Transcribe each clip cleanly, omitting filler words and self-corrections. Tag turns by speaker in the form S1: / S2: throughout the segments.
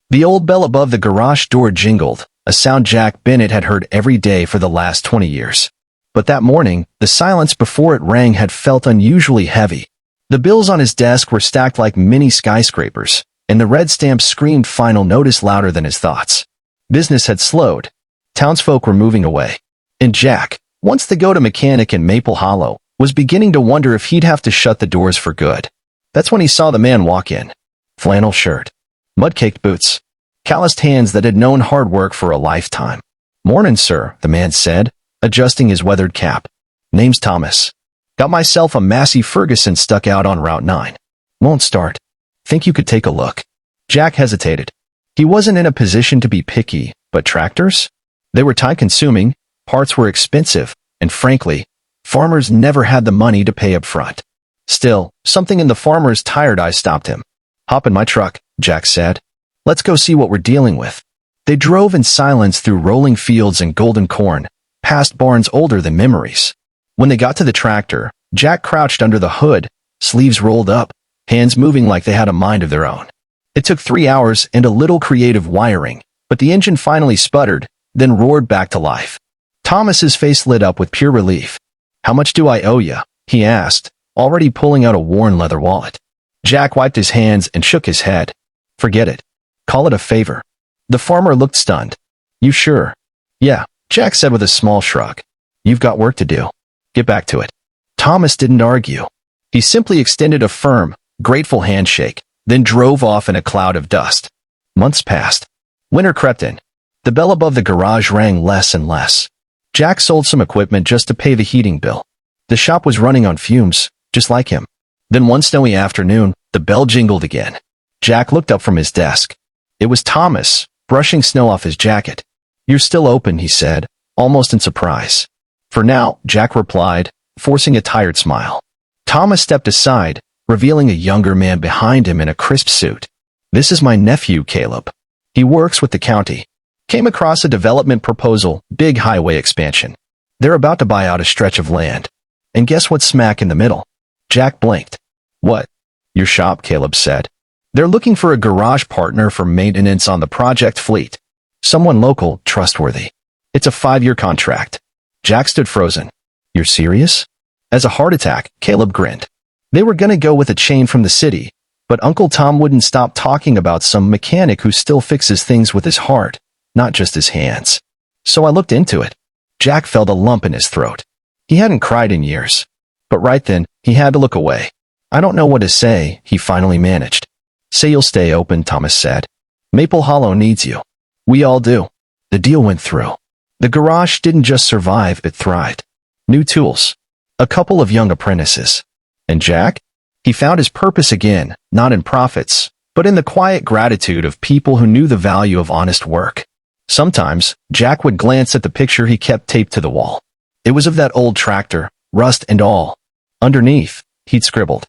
S1: The old bell above the garage door jingled, a sound Jack Bennett had heard every day for the last 20 years. But that morning, the silence before it rang had felt unusually heavy. The bills on his desk were stacked like mini skyscrapers, and the red stamp screamed final notice louder than his thoughts. Business had slowed. Townsfolk were moving away. And Jack, once the go-to mechanic in Maple Hollow, was beginning to wonder if he'd have to shut the doors for good. That's when he saw the man walk in. Flannel shirt, mud-caked boots, calloused hands that had known hard work for a lifetime. "Mornin', sir," the man said, adjusting his weathered cap. "Name's Thomas. Got myself a Massey Ferguson stuck out on Route 9. Won't start. Think you could take a look?" Jack hesitated. He wasn't in a position to be picky, but tractors? They were time-consuming, parts were expensive, and frankly, farmers never had the money to pay up front. Still, something in the farmer's tired eyes stopped him. "Hop in my truck," Jack said. "Let's go see what we're dealing with." They drove in silence through rolling fields and golden corn, past barns older than memories. When they got to the tractor, Jack crouched under the hood, sleeves rolled up, hands moving like they had a mind of their own. It took 3 hours and a little creative wiring, but the engine finally sputtered, then roared back to life. Thomas's face lit up with pure relief. "How much do I owe you?" he asked, already pulling out a worn leather wallet. Jack wiped his hands and shook his head. "Forget it. Call it a favor." The farmer looked stunned. "You sure?" "Yeah," Jack said with a small shrug. "You've got work to do. Get back to it." Thomas didn't argue. He simply extended a firm, grateful handshake, then drove off in a cloud of dust. Months passed. Winter crept in. The bell above the garage rang less and less. Jack sold some equipment just to pay the heating bill. The shop was running on fumes, just like him. Then one snowy afternoon, the bell jingled again. Jack looked up from his desk. It was Thomas, brushing snow off his jacket. "You're still open," he said, almost in surprise. "For now," Jack replied, forcing a tired smile. Thomas stepped aside, revealing a younger man behind him in a crisp suit. "This is my nephew, Caleb. He works with the county. Came across a development proposal, big highway expansion. They're about to buy out a stretch of land. And guess what's smack in the middle?" Jack blinked. "What?" "Your shop," Caleb said. "They're looking for a garage partner for maintenance on the project fleet. Someone local, trustworthy. It's a 5-year contract." Jack stood frozen. "You're serious?" As a heart attack, Caleb grinned. They were gonna go with a chain from the city, but Uncle Tom wouldn't stop talking about some mechanic who still fixes things with his heart, not just his hands. "So I looked into it." Jack felt a lump in his throat. He hadn't cried in years. But right then, he had to look away. "I don't know what to say," he finally managed. "Say you'll stay open," Thomas said. "Maple Hollow needs you. We all do." The deal went through. The garage didn't just survive, it thrived. New tools. A couple of young apprentices. And Jack? He found his purpose again, not in profits, but in the quiet gratitude of people who knew the value of honest work. Sometimes, Jack would glance at the picture he kept taped to the wall. It was of that old tractor, rust and all. Underneath, he'd scribbled,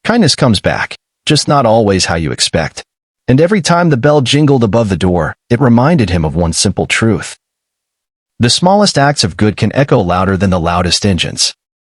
S1: "Kindness comes back, just not always how you expect." And every time the bell jingled above the door, it reminded him of one simple truth. The smallest acts of good can echo louder than the loudest engines.